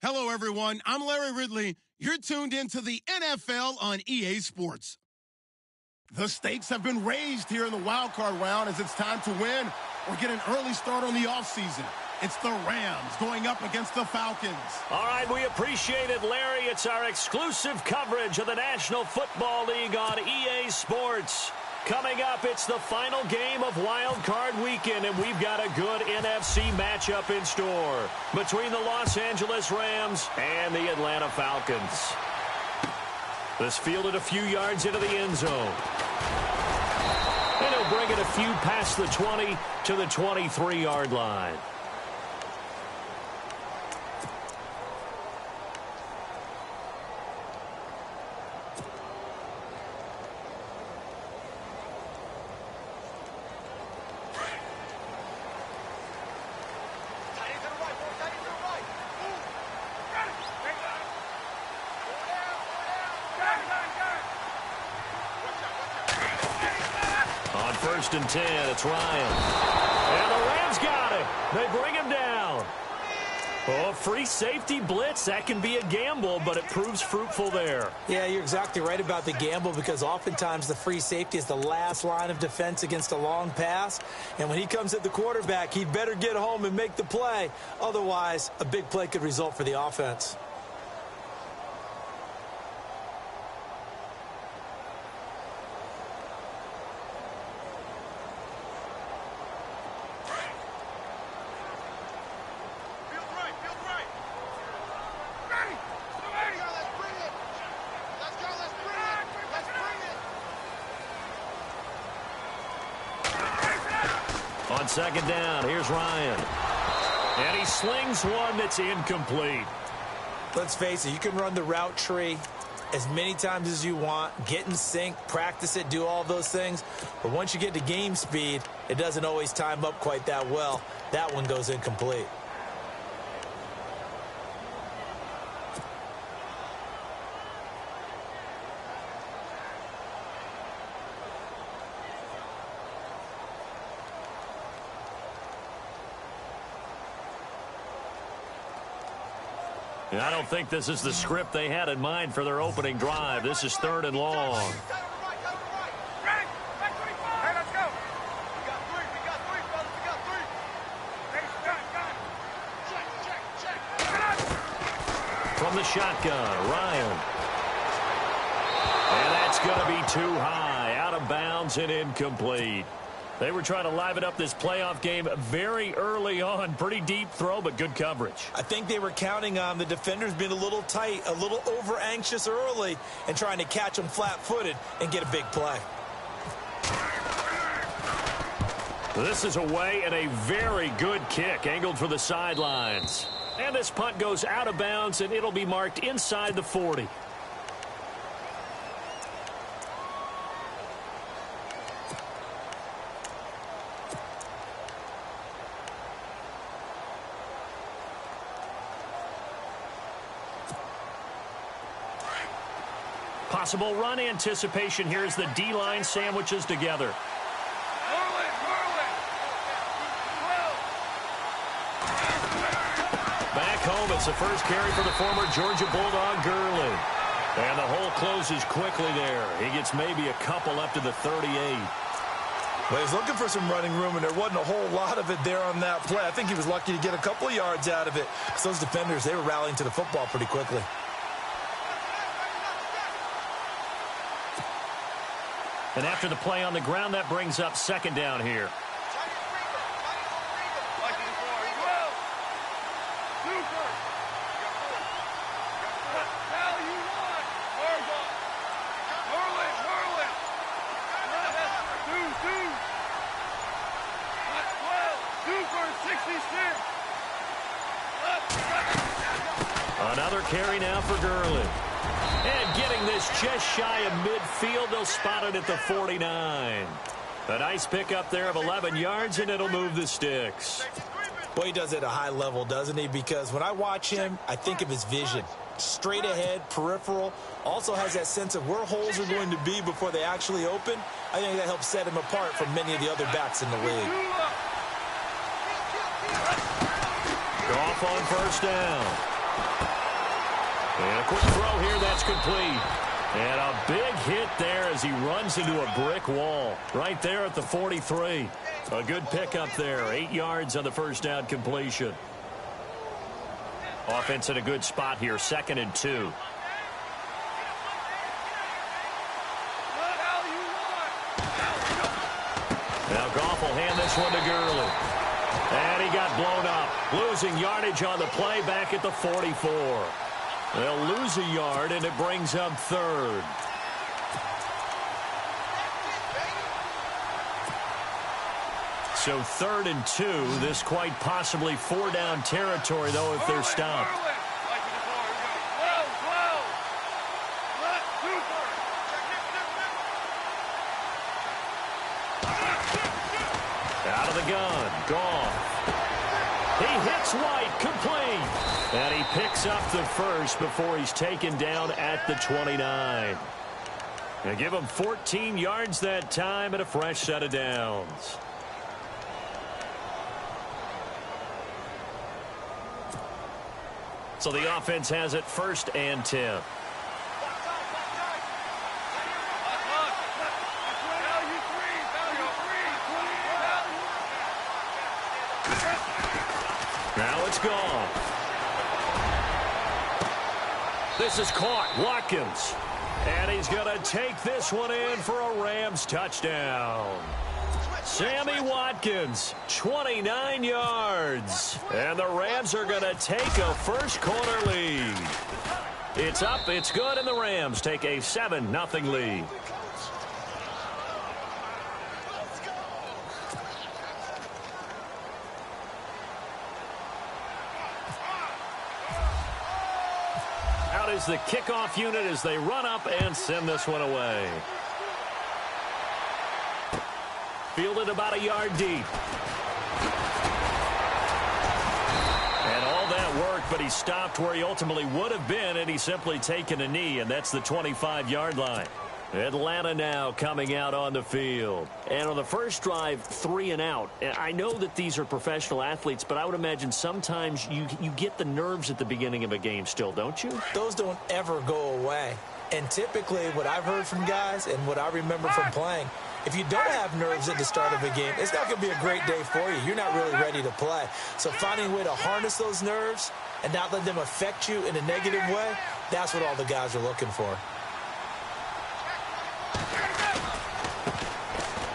Hello, everyone. I'm Larry Ridley. You're tuned into the NFL on EA Sports. The stakes have been raised here in the wildcard round as it's time to win or get an early start on the offseason. It's the Rams going up against the Falcons. All right, we appreciate it, Larry. It's our exclusive coverage of the National Football League on EA Sports. Coming up, it's the final game of Wild Card Weekend, and we've got a good NFC matchup in store between the Los Angeles Rams and the Atlanta Falcons. This fielded a few yards into the end zone. And he'll bring it a few past the 20 to the 23-yard line. First and 10, it's Ryan. And the Rams got it. They bring him down. Oh, free safety blitz. That can be a gamble, but it proves fruitful there. Yeah, you're exactly right about the gamble because oftentimes the free safety is the last line of defense against a long pass. And when he comes at the quarterback, he'd better get home and make the play. Otherwise, a big play could result for the offense. On second down, here's Ryan. And he slings one that's incomplete. Let's face it, you can run the route tree as many times as you want, get in sync, practice it, do all those things. But once you get to game speed, it doesn't always time up quite that well. That one goes incomplete. I don't think this is the script they had in mind for their opening drive. This is third and long. From the shotgun, Ryan. And that's going to be too high, out of bounds and incomplete. They were trying to liven up this playoff game very early on. Pretty deep throw, but good coverage. I think they were counting on the defenders being a little tight, a little over-anxious early, and trying to catch them flat-footed and get a big play. This is away and a very good kick, angled for the sidelines. And this punt goes out of bounds, and it'll be marked inside the 40. Possible run anticipation here as the D-line sandwiches together. Back home, it's the first carry for the former Georgia Bulldog, Gurley. And the hole closes quickly there. He gets maybe a couple up to the 38. Well, he's looking for some running room, and there wasn't a whole lot of it there on that play. I think he was lucky to get a couple of yards out of it. So those defenders, they were rallying to the football pretty quickly. And after the play on the ground, that brings up second down here. Another carry now for Gurley. And getting this just shy of midfield, they'll spot it at the 49. A nice pickup there of 11 yards, and it'll move the sticks. Well, he does it at a high level, doesn't he? Because when I watch him, I think of his vision. Straight ahead, peripheral. Also has that sense of where holes are going to be before they actually open. I think that helps set him apart from many of the other backs in the league. Off on first down. And a quick throw here, that's complete. And a big hit there as he runs into a brick wall right there at the 43. A good pickup there, 8 yards on the first down completion. Offense in a good spot here, 2nd and 2. Now Goff will hand this one to Gurley. And he got blown up. Losing yardage on the play back at the 44. They'll lose a yard, and it brings up 3rd. So 3rd and 2. This quite possibly 4-down territory, though, if they're stopped. Out of the gun, Goff. He hits White, complete. And he picks up the first before he's taken down at the 29. And give him 14 yards that time and a fresh set of downs. So the offense has it 1st and 10. Now it's gone. This is caught. Watkins. And he's going to take this one in for a Rams touchdown. Sammy Watkins, 29 yards. And the Rams are going to take a first-quarter lead. It's up, it's good, and the Rams take a 7-0 lead. Out is the kickoff unit as they run up and send this one away. Fielded about a yard deep. And all that work, but he stopped where he ultimately would have been, and he's simply taken a knee, and that's the 25-yard line. Atlanta now coming out on the field. And on the first drive, 3 and out. And I know that these are professional athletes, but I would imagine sometimes you get the nerves at the beginning of a game still, don't you? Those don't ever go away. And typically what I've heard from guys and what I remember from playing, if you don't have nerves at the start of a game, it's not going to be a great day for you. You're not really ready to play. So finding a way to harness those nerves and not let them affect you in a negative way, that's what all the guys are looking for.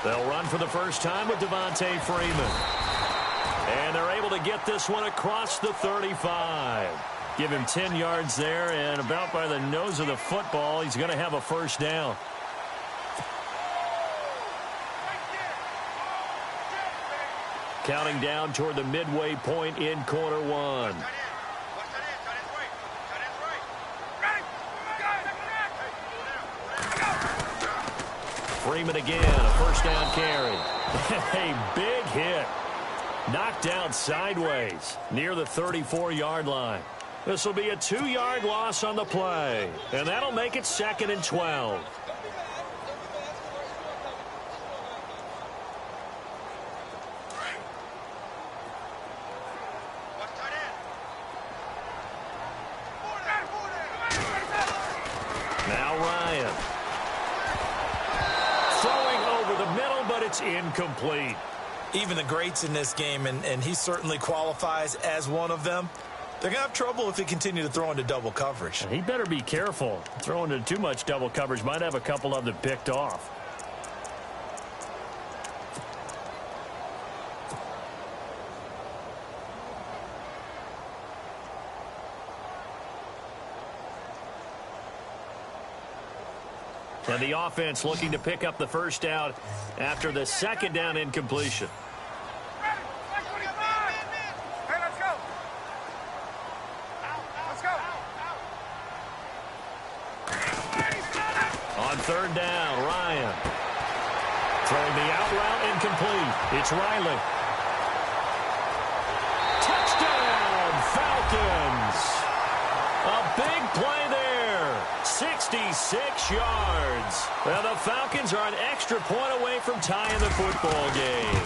They'll run for the first time with Devontae Freeman. And they're able to get this one across the 35. Give him 10 yards there, and about by the nose of the football, he's going to have a first down. Counting down toward the midway point in quarter one. Freeman again, a first down carry. A big hit. Knocked down sideways near the 34-yard line. This will be a 2-yard loss on the play, and that'll make it 2nd and 12. Now Ryan. Throwing over the middle, but it's incomplete. Even the greats in this game, and he certainly qualifies as one of them, they're going to have trouble if they continue to throw into double coverage. He better be careful. Throwing into too much double coverage might have a couple of them picked off. And the offense looking to pick up the first down after the second down incompletion. On third down, Ryan. Throwing the out route incomplete. It's Riley. Touchdown, Falcons. A big play there. 66 yards. Well, the Falcons are an extra point away from tying the football game.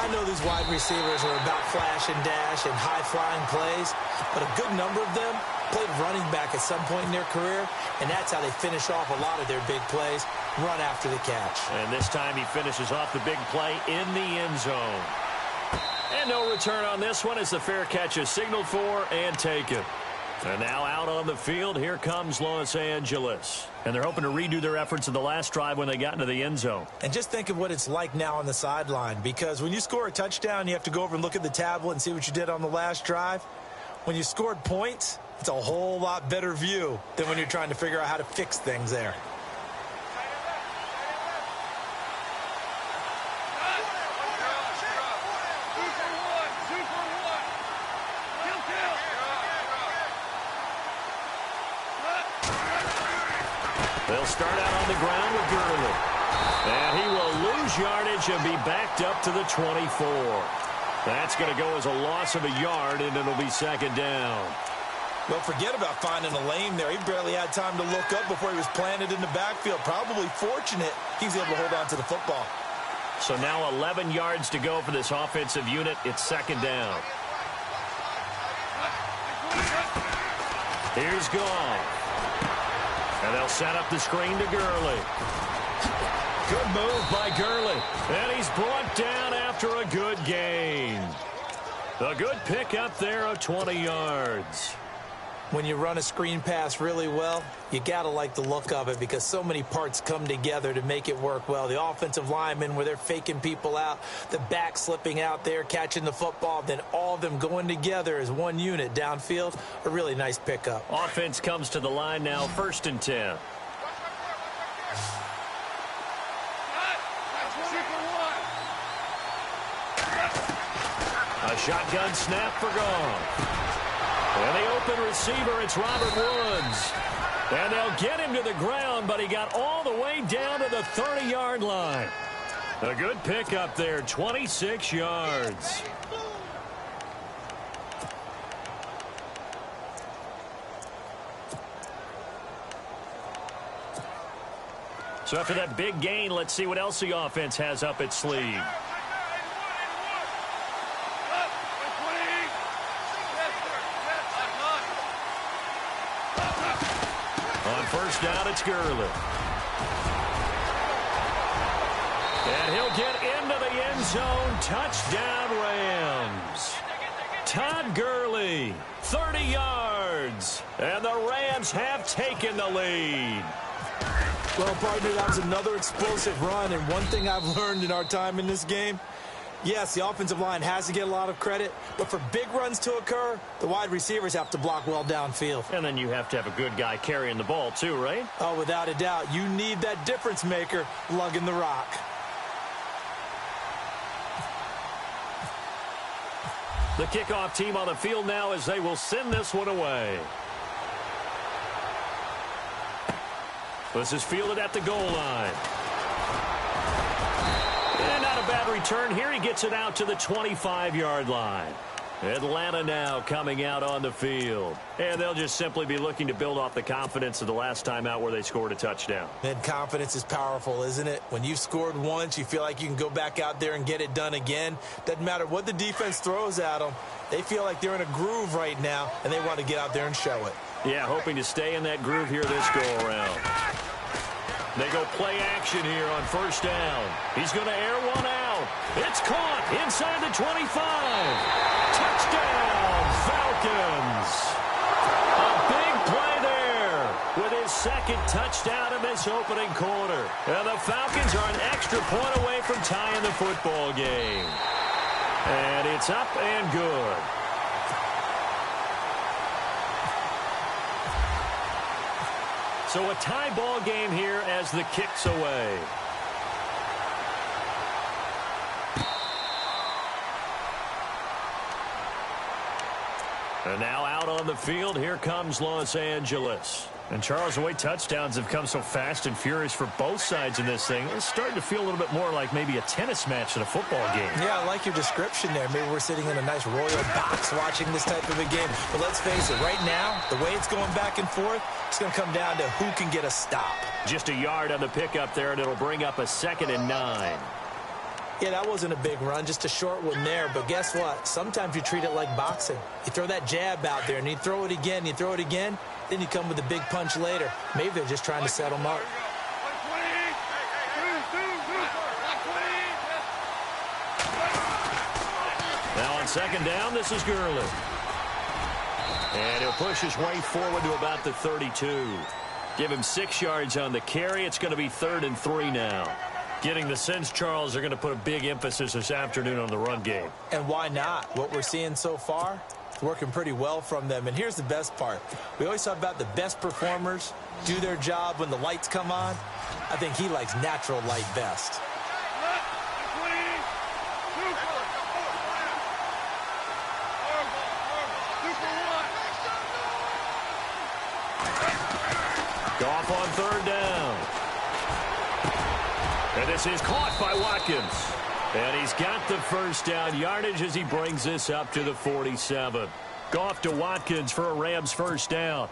I know these wide receivers are about flash and dash and high-flying plays, but a good number of them played running back at some point in their career, and that's how they finish off a lot of their big plays, run after the catch. And this time he finishes off the big play in the end zone. And no return on this one as the fair catch is signaled for and taken. And now out on the field, here comes Los Angeles. And they're hoping to redo their efforts in the last drive when they got into the end zone. And just think of what it's like now on the sideline, because when you score a touchdown, you have to go over and look at the tablet and see what you did on the last drive. When you scored points, it's a whole lot better view than when you're trying to figure out how to fix things there. They'll start out on the ground with Gurley. And he will lose yardage and be backed up to the 24. That's going to go as a loss of a yard, and it'll be second down. Well, forget about finding a lane there. He barely had time to look up before he was planted in the backfield. Probably fortunate he's able to hold on to the football. So now 11 yards to go for this offensive unit. It's second down. Here's Goff. And they'll set up the screen to Gurley. Good move by Gurley. And he's brought down after a good gain. A good pickup there of 20 yards. When you run a screen pass really well, you got to like the look of it because so many parts come together to make it work well. The offensive linemen, where they're faking people out, the back slipping out there, catching the football, then all of them going together as one unit downfield. A really nice pickup. Offense comes to the line now, 1st and 10. A shotgun snap for Goff. And the open receiver, it's Robert Woods. And they'll get him to the ground, but he got all the way down to the 30-yard line. A good pickup there, 26 yards. So after that big gain, let's see what else the offense has up its sleeve. First down, it's Gurley. And he'll get into the end zone. Touchdown, Rams. Todd Gurley, 30 yards. And the Rams have taken the lead. Well, partner, that was another explosive run. And one thing I've learned in our time in this game, yes, the offensive line has to get a lot of credit, but for big runs to occur, the wide receivers have to block well downfield. And then you have to have a good guy carrying the ball too, right? Oh, without a doubt. You need that difference maker lugging the rock. The kickoff team on the field now as they will send this one away. This is fielded at the goal line. And not a bad return here. He gets it out to the 25-yard line. Atlanta now coming out on the field. And they'll just simply be looking to build off the confidence of the last time out where they scored a touchdown. And confidence is powerful, isn't it? When you've scored once, you feel like you can go back out there and get it done again. Doesn't matter what the defense throws at them. They feel like they're in a groove right now, and they want to get out there and show it. Yeah, hoping to stay in that groove here this go-around. They go play action here on first down. He's going to air one out. It's caught inside the 25. Touchdown, Falcons. A big play there with his second touchdown in this opening quarter. And the Falcons are an extra point away from tying the football game. And it's up and good. So a tie ball game here as the kick's away. And now out on the field, here comes Los Angeles. And Charles, the way touchdowns have come so fast and furious for both sides in this thing, it's starting to feel a little bit more like maybe a tennis match than a football game. Yeah, I like your description there. Maybe we're sitting in a nice royal box watching this type of a game. But let's face it, right now, the way it's going back and forth, it's going to come down to who can get a stop. Just a yard on the pickup there, and it'll bring up a 2nd and 9. Yeah, that wasn't a big run, just a short one there. But guess what? Sometimes you treat it like boxing. You throw that jab out there, and you throw it again, then you come with a big punch later. Maybe they're just trying to set him up. Now on second down, this is Gurley. And he'll push his way forward to about the 32. Give him 6 yards on the carry. It's going to be 3rd and 3 now. Getting the sense, Charles, they're going to put a big emphasis this afternoon on the run game. And why not? What we're seeing so far, it's working pretty well from them. And here's the best part. We always talk about the best performers do their job when the lights come on. I think he likes natural light best. Goff on 3rd down. And this is caught by Watkins. And he's got the first down yardage as he brings this up to the 47. Goff to Watkins for a Rams first down.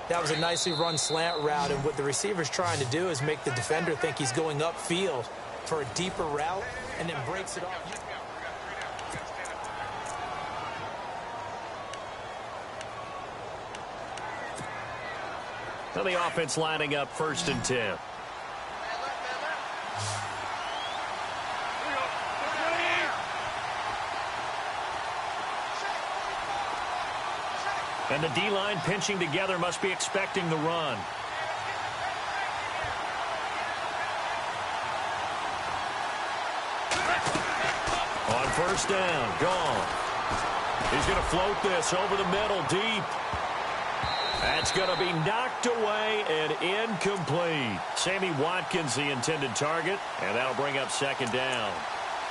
That was a nicely run slant route, and what the receiver's trying to do is make the defender think he's going upfield for a deeper route and then breaks it off. Now the offense lining up 1st and 10. And the D-line pinching together, must be expecting the run. On 1st down, gone. He's going to float this over the middle, deep. That's going to be knocked away and incomplete. Sammy Watkins, the intended target, and that'll bring up 2nd down.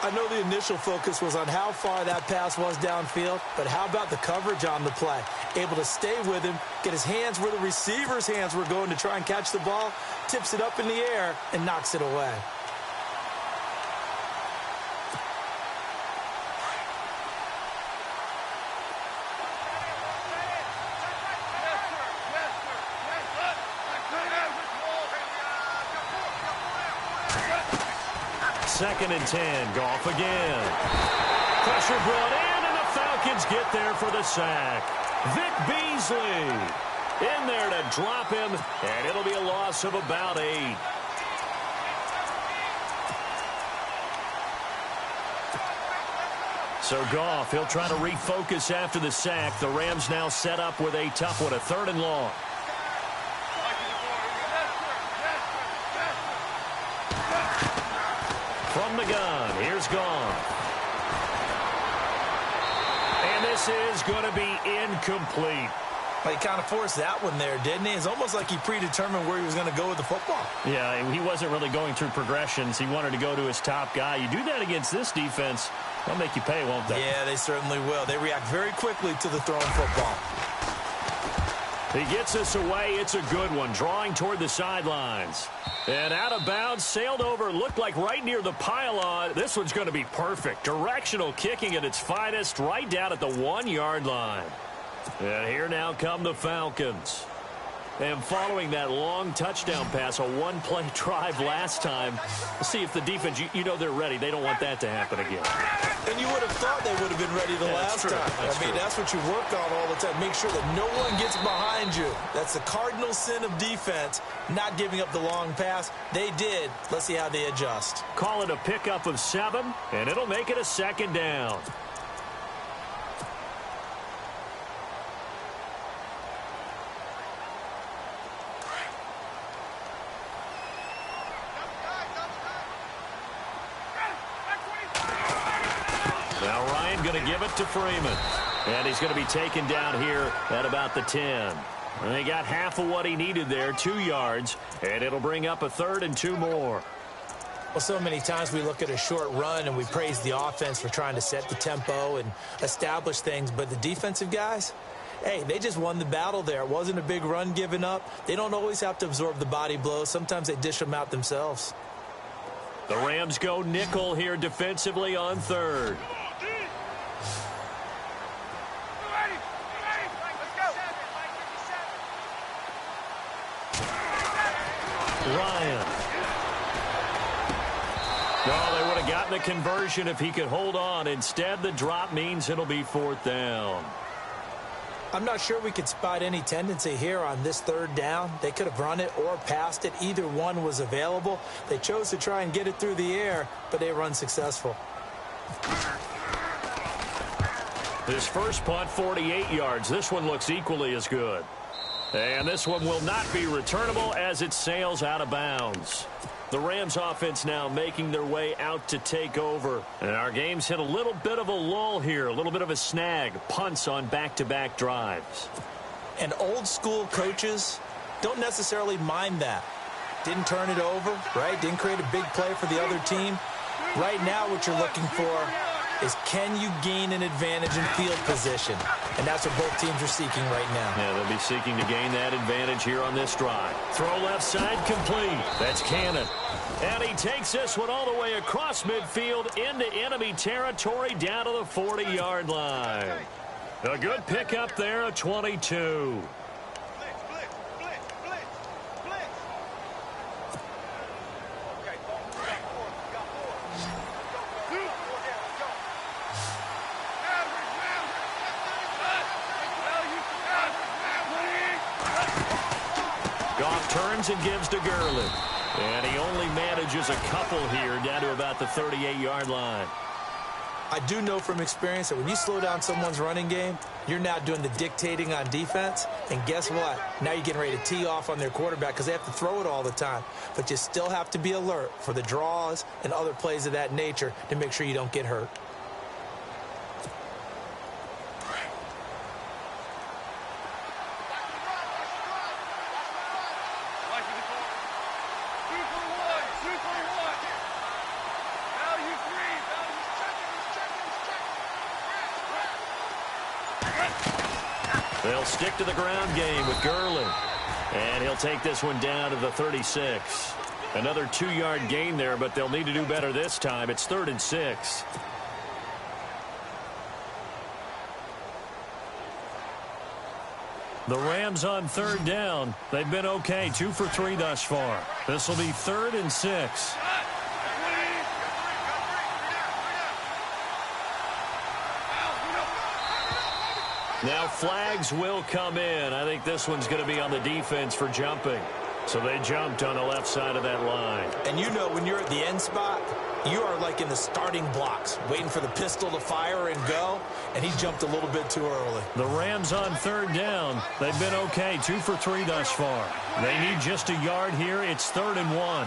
I know the initial focus was on how far that pass was downfield, but how about the coverage on the play? Able to stay with him, get his hands where the receiver's hands were going to try and catch the ball, tips it up in the air, and knocks it away. Second and 10. Goff again. Pressure brought in, and the Falcons get there for the sack. Vic Beasley in there to drop him, and it'll be a loss of about 8. So Goff, he'll try to refocus after the sack. The Rams now set up with a tough one, a 3rd and long. From the gun, here's Goff. And this is going to be incomplete. Well, he kind of forced that one there, didn't he? It's almost like he predetermined where he was going to go with the football. Yeah, he wasn't really going through progressions. He wanted to go to his top guy. You do that against this defense, they'll make you pay, won't they? Yeah, they certainly will. They react very quickly to the thrown football. He gets us away. It's a good one, drawing toward the sidelines. And out of bounds, sailed over, looked like right near the pylon. This one's going to be perfect. Directional kicking at its finest, right down at the 1-yard line. And here now come the Falcons. And following that long touchdown pass, a 1-play drive last time, we'll see if the defense, you know they're ready. They don't want that to happen again. And you would have thought they would have been ready the last time. I mean, that's what you work on all the time. Make sure that no one gets behind you. That's the cardinal sin of defense, not giving up the long pass. They did. Let's see how they adjust. Call it a pickup of 7, and it'll make it a 2nd down. Going to give it to Freeman. And he's going to be taken down here at about the 10. And he got half of what he needed there, 2 yards, and it'll bring up a 3rd and 2 more. Well, so many times we look at a short run and we praise the offense for trying to set the tempo and establish things, but the defensive guys, hey, they just won the battle there. It wasn't a big run given up. They don't always have to absorb the body blows. Sometimes they dish them out themselves. The Rams go nickel here defensively on 3rd. Ryan. No, they would have have gotten the conversion if he could hold on. Instead, the drop means it'll be 4th down. I'm not sure we could spot any tendency here on this 3rd down. They could have run it or passed it. Either one was available. They chose to try and get it through the air, but they were unsuccessful. His first punt, 48 yards. This one looks equally as good. And this one will not be returnable as it sails out of bounds. The Rams offense now making their way out to take over. And our game's hit a little bit of a lull here, a little bit of a snag. Punts on back-to-back drives. And old school coaches don't necessarily mind that. Didn't turn it over, right? Didn't create a big play for the other team. Right now what you're looking for is, can you gain an advantage in field position? And that's what both teams are seeking right now. Yeah, they'll be seeking to gain that advantage here on this drive. Throw left side complete. That's Cannon. And he takes this one all the way across midfield into enemy territory down to the 40-yard line. A good pickup there of 22. Turns and gives to Gurley. And he only manages a couple here down to about the 38-yard line. I do know from experience that when you slow down someone's running game, you're now doing the dictating on defense. And guess what? Now you're getting ready to tee off on their quarterback because they have to throw it all the time. But you still have to be alert for the draws and other plays of that nature to make sure you don't get hurt. They'll stick to the ground game with Gurley. And he'll take this one down to the 36. Another 2-yard gain there, but they'll need to do better this time. It's 3rd and 6. The Rams on 3rd down. They've been okay, 2 for 3 thus far. This will be 3rd and 6. Now flags will come in. I think this one's going to be on the defense for jumping. So they jumped on the left side of that line. And you know when you're at the end spot, you are like in the starting blocks, waiting for the pistol to fire and go, and he jumped a little bit too early. The Rams on 3rd down. They've been okay, 2 for 3 thus far. They need just a yard here. It's 3rd and 1.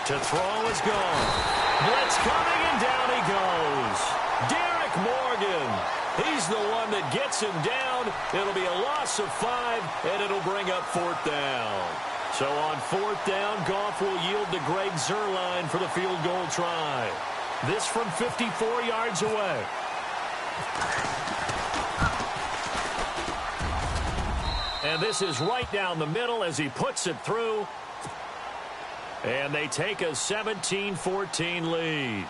To throw is gone. Blitz coming, and down he goes. Derek Morgan. He's the one that gets him down. It'll be a loss of 5, and it'll bring up 4th down. So on 4th down, Goff will yield to Greg Zuerlein for the field goal try. This from 54 yards away. And this is right down the middle as he puts it through. And they take a 17-14 lead.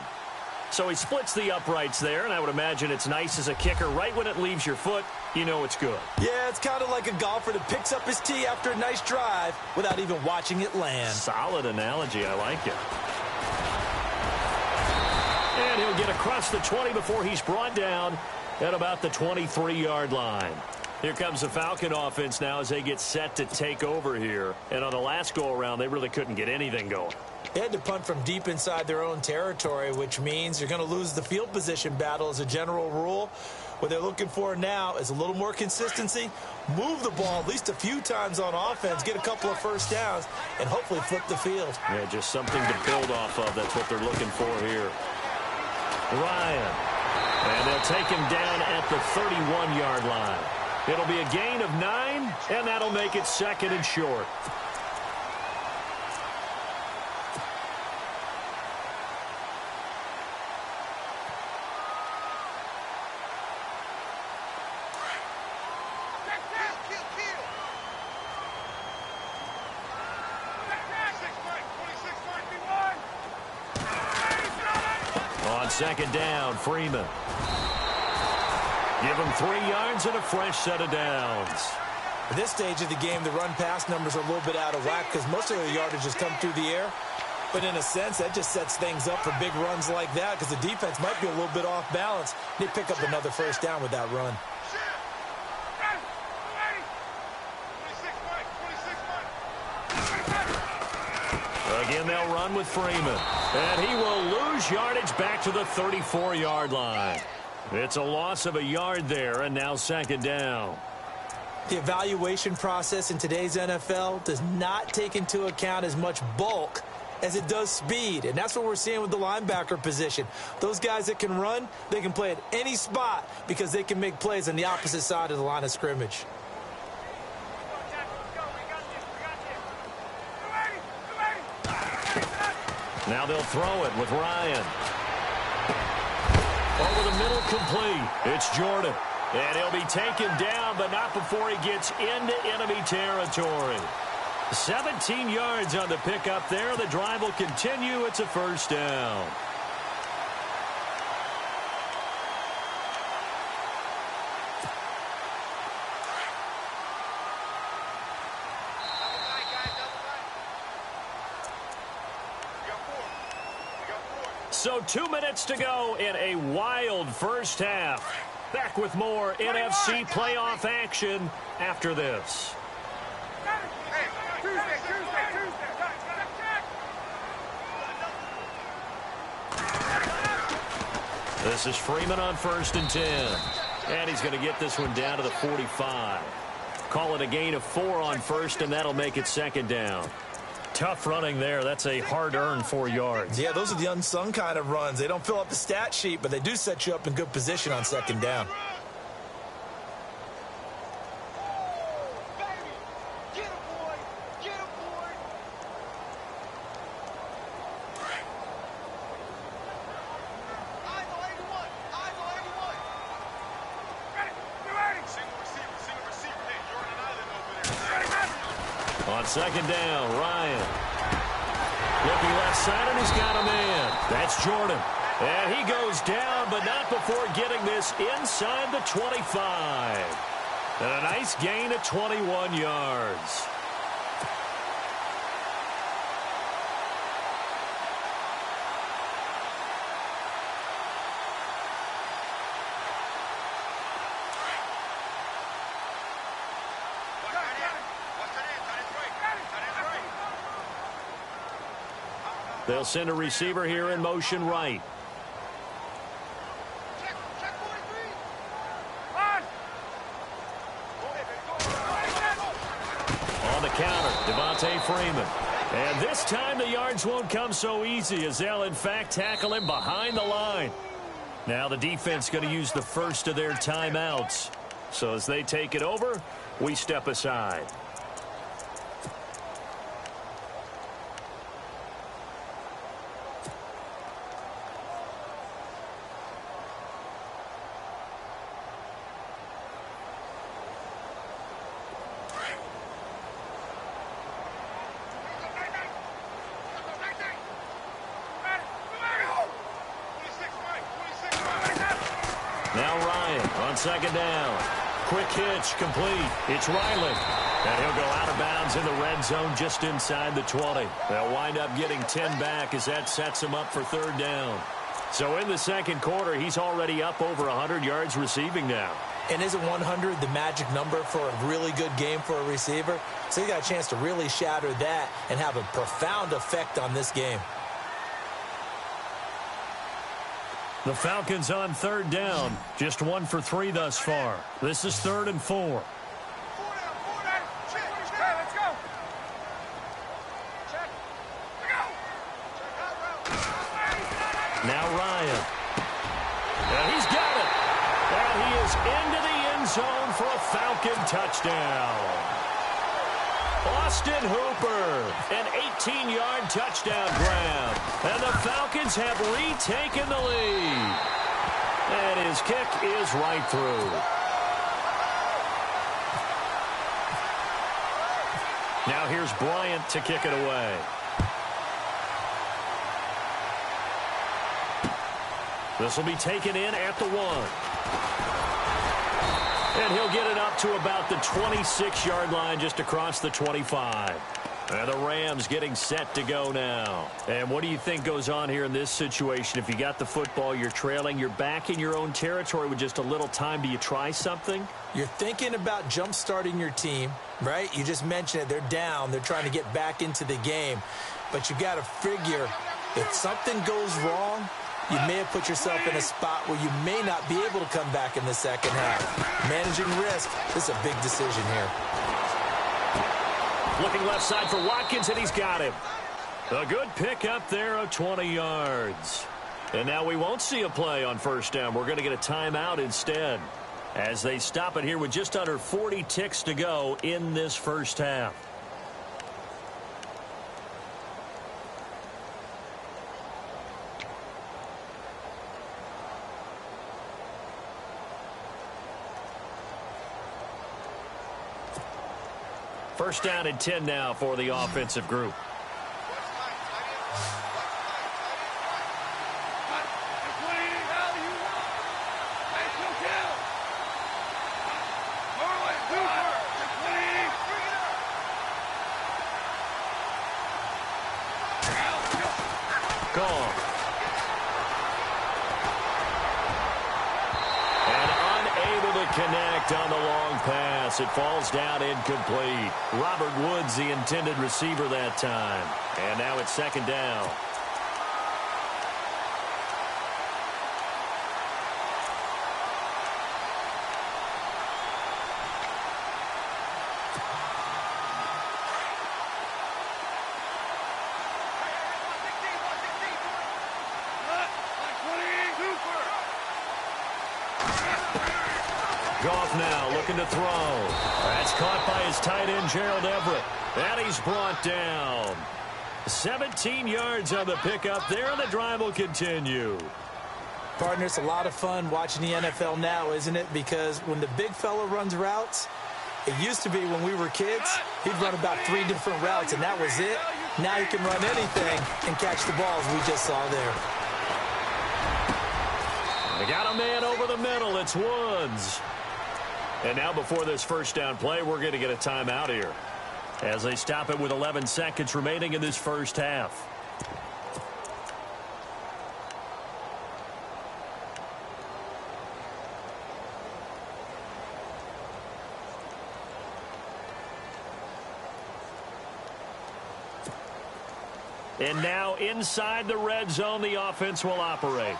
So he splits the uprights there, and I would imagine it's nice as a kicker. Right when it leaves your foot, you know it's good. Yeah, it's kind of like a golfer that picks up his tee after a nice drive without even watching it land. Solid analogy. I like it. And he'll get across the 20 before he's brought down at about the 23-yard line. Here comes the Falcon offense now as they get set to take over here. And on the last go-around, they really couldn't get anything going. They had to punt from deep inside their own territory, which means you're going to lose the field position battle as a general rule. What they're looking for now is a little more consistency, move the ball at least a few times on offense, get a couple of first downs, and hopefully flip the field. Yeah, just something to build off of. That's what they're looking for here. Ryan. And they'll take him down at the 31-yard line. It'll be a gain of 9, and that'll make it 2nd and short. On 2nd down, Freeman. Give him 3 yards and a fresh set of downs. At this stage of the game, the run-pass numbers are a little bit out of whack because most of the yardage has come through the air. But in a sense, that just sets things up for big runs like that because the defense might be a little bit off balance. They pick up another first down with that run. Again, they'll run with Freeman. And he will lose yardage back to the 34-yard line. It's a loss of a yard there, and now second down. The evaluation process in today's NFL does not take into account as much bulk as it does speed, and that's what we're seeing with the linebacker position. Those guys that can run, they can play at any spot because they can make plays on the opposite side of the line of scrimmage. Now they'll throw it with Ryan. Over the middle, complete. It's Jordan. And he'll be taken down, but not before he gets into enemy territory. 17 yards on the pickup there. The drive will continue. It's a first down. So 2 minutes to go in a wild first half. Back with more NFC playoff action after this. This is Freeman on 1st and 10. And he's going to get this one down to the 45. Call it a gain of 4 on 1st, and that'll make it second down. Tough running there. That's a hard-earned 4 yards. Yeah, those are the unsung kind of runs. They don't fill up the stat sheet, but they do set you up in good position on second down. On second down, Ryan. Looking left side, and he's got a man. That's Jordan. And he goes down, but not before getting this inside the 25. And a nice gain of 21 yards. They'll send a receiver here in motion right. On the counter, Devontae Freeman. And this time the yards won't come so easy as they'll in fact tackle him behind the line. Now the defense going to use the first of their timeouts. So as they take it over, we step aside. Now Ryan on second down. Quick hitch, complete. It's Riley. And he'll go out of bounds in the red zone just inside the 20. They'll wind up getting 10 back as that sets him up for third down. So in the second quarter, he's already up over 100 yards receiving now. And isn't 100 the magic number for a really good game for a receiver? So you got a chance to really shatter that and have a profound effect on this game. The Falcons on third down. Just 1 for 3 thus far. This is 3rd and 4. Now Ryan. And he's got it. And he is into the end zone for a Falcon touchdown. Austin Hooper, an 18-yard touchdown grab. And the Falcons have retaken the lead. And his kick is right through. Now here's Bryant to kick it away. This will be taken in at the 1. And he'll get it up to about the 26-yard line, just across the 25. And the Rams getting set to go now. And what do you think goes on here in this situation? If you got the football, you're trailing, you're back in your own territory with just a little time. Do you try something? You're thinking about jump-starting your team, right? You just mentioned it. They're down. They're trying to get back into the game. But you got to figure if something goes wrong, you may have put yourself in a spot where you may not be able to come back in the second half. Managing risk, this is a big decision here. Looking left side for Watkins, and he's got him. A good pick up there of 20 yards. And now we won't see a play on first down. We're going to get a timeout instead, as they stop it here with just under 40 ticks to go in this first half. First down and 10 now for the offensive group. Gone. And unable to connect on the long pass. It falls down incomplete. Robert Woods, the intended receiver that time. And now it's second down. Goff now looking to throw. That's caught by his tight end, Gerald Everett. And he's brought down. 17 yards on the pickup there, and the drive will continue. Partner, it's a lot of fun watching the NFL now, isn't it? Because when the big fella runs routes, it used to be when we were kids, he'd run about 3 different routes, and that was it. Now he can run anything and catch the balls we just saw there. They got a man over the middle. It's Woods. And now before this first down play, we're going to get a timeout here, as they stop it with 11 seconds remaining in this first half. And now inside the red zone, the offense will operate.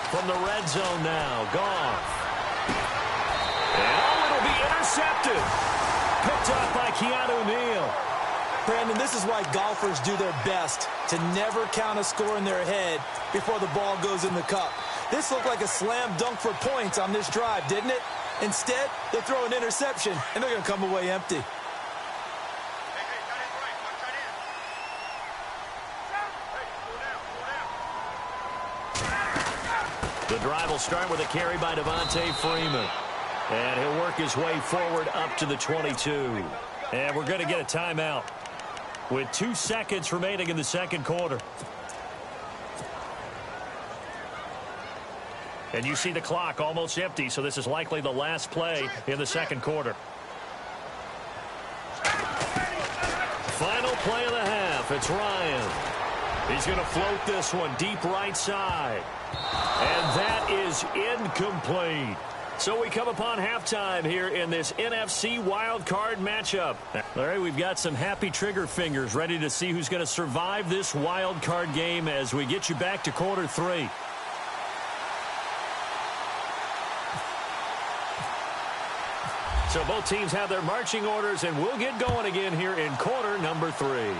From the red zone now, Goff. And it'll be intercepted. Picked up by Keanu Neal. Brandon, this is why golfers do their best to never count a score in their head before the ball goes in the cup. This looked like a slam dunk for points on this drive, didn't it? Instead, they throw an interception, and they're going to come away empty. The drive will start with a carry by Devontae Freeman. And he'll work his way forward up to the 22. And we're going to get a timeout with 2 seconds remaining in the second quarter. And you see the clock almost empty, so this is likely the last play in the second quarter. Final play of the half. It's Ryan. He's going to float this one deep right side. And that is incomplete. So we come upon halftime here in this NFC Wildcard matchup. All right, we've got some happy trigger fingers ready to see who's going to survive this Wildcard game as we get you back to quarter 3. So both teams have their marching orders, and we'll get going again here in quarter number 3.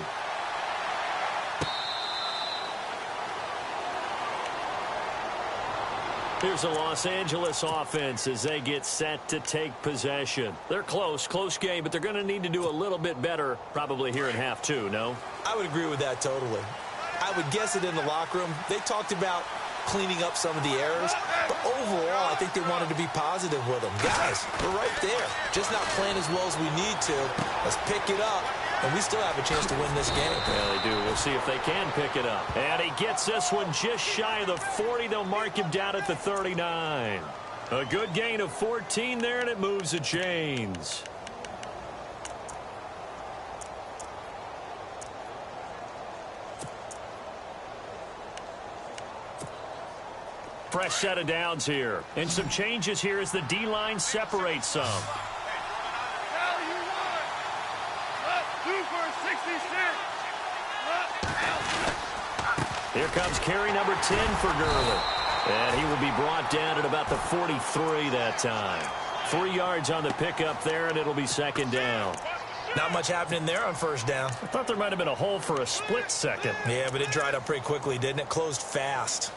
Here's the Los Angeles offense as they get set to take possession. They're close game, but they're going to need to do a little bit better probably here in half 2, no? I would agree with that totally. I would guess it in the locker room. They talked about cleaning up some of the errors, but overall, I think they wanted to be positive with them. Guys, we're right there. Just not playing as well as we need to. Let's pick it up and we still have a chance to win this game. Yeah, they do. We'll see if they can pick it up. And he gets this one just shy of the 40. They'll mark him down at the 39. A good gain of 14 there, and it moves the chains. Fresh set of downs here. And some changes here as the D-line separates some. Here comes carry number 10 for Gurley. And he will be brought down at about the 43 that time. 3 yards on the pickup there, and it'll be second down. Not much happening there on first down. I thought there might have been a hole for a split second. Yeah, but it dried up pretty quickly, didn't it? Closed fast.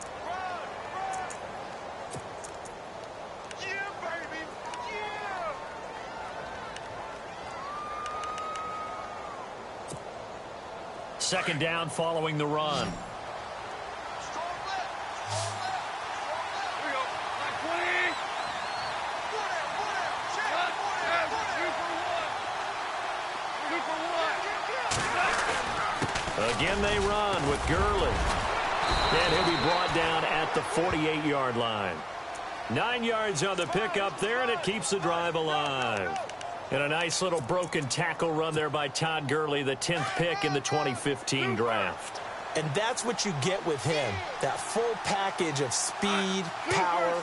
Second down following the run. Again they run with Gurley. And he'll be brought down at the 48-yard line. 9 yards on the pickup there, and it keeps the drive alive. And a nice little broken tackle run there by Todd Gurley, the 10th pick in the 2015 draft. And that's what you get with him, that full package of speed, power,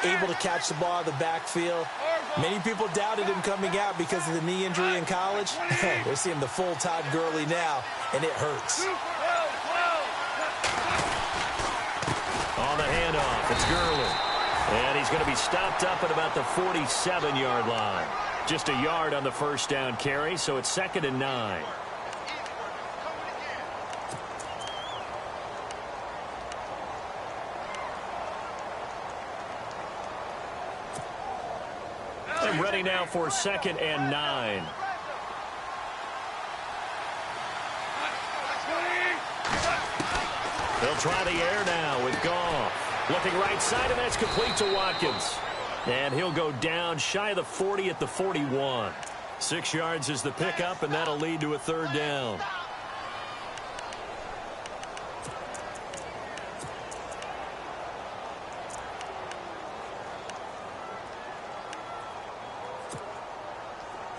able to catch the ball out of the backfield. Many people doubted him coming out because of the knee injury in college. They're seeing the full Todd Gurley now, and it hurts. On the handoff, it's Gurley. And he's going to be stopped up at about the 47-yard line. Just a yard on the first down carry, so it's 2nd and 9. And ready now for 2nd and 9. They'll try the air now with Goff. Looking right side, and that's complete to Watkins. And he'll go down shy of the 40 at the 41. 6 yards is the pickup, and that'll lead to a third down.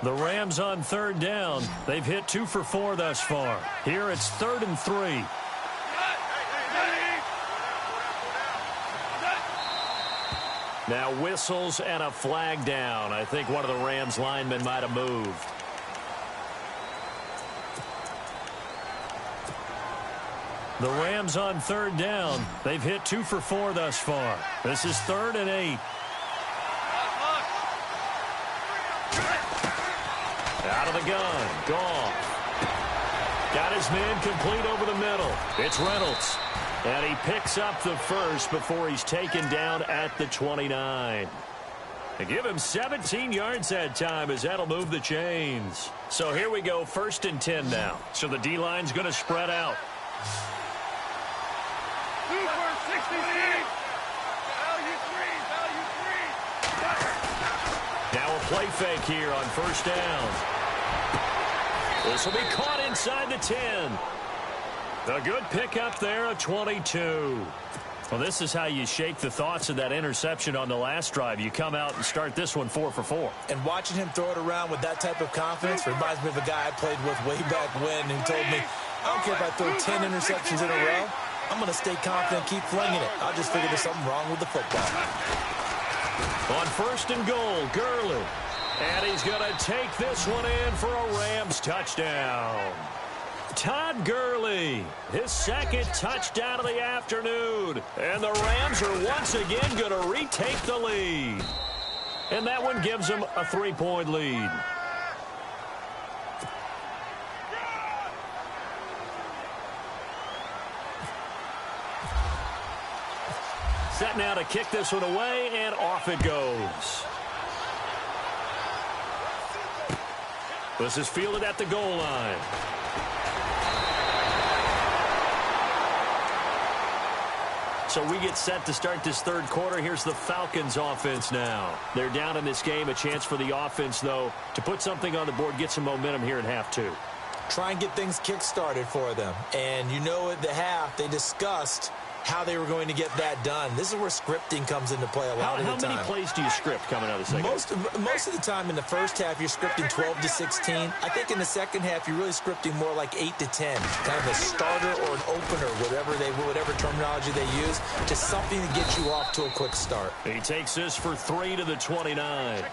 The Rams on third down. They've hit 2 for 4 thus far. Here it's 3rd and 3. Now whistles and a flag down. I think one of the Rams linemen might have moved. The Rams on third down. They've hit 2 for 4 thus far. This is 3rd and 8. Out of the gun. Goff. Got his man complete over the middle. It's Reynolds. And he picks up the first before he's taken down at the 29. They give him 17 yards that time as that'll move the chains. So here we go, 1st and 10 now. So the D-line's going to spread out. Now a play fake here on first down. This will be caught inside the 10. A good pickup there, a 22. Well, this is how you shake the thoughts of that interception on the last drive. You come out and start this one 4 for 4. And watching him throw it around with that type of confidence reminds me of a guy I played with way back when who told me, I don't care if I throw 10 interceptions in a row. I'm going to stay confident, keep flinging it. I just figured there's something wrong with the football. On 1st and goal, Gurley. And he's going to take this one in for a Rams touchdown. Todd Gurley, his 2nd touchdown of the afternoon. And the Rams are once again going to retake the lead. And that one gives them a 3-point lead. Set now to kick this one away, and off it goes. This is fielded at the goal line. So we get set to start this third quarter. Here's the Falcons offense now. They're down in this game. A chance for the offense, though, to put something on the board, get some momentum here in half 2. try and get things kick-started for them. And you know at the half, they discussed how they were going to get that done. This is where scripting comes into play a lot of the time. How many plays do you script coming out of the second? Most of the time in the first half, you're scripting 12 to 16. I think in the second half, you're really scripting more like 8 to 10. Kind of a starter or an opener, whatever terminology they use, just something to get you off to a quick start. He takes this for 3 to the 29.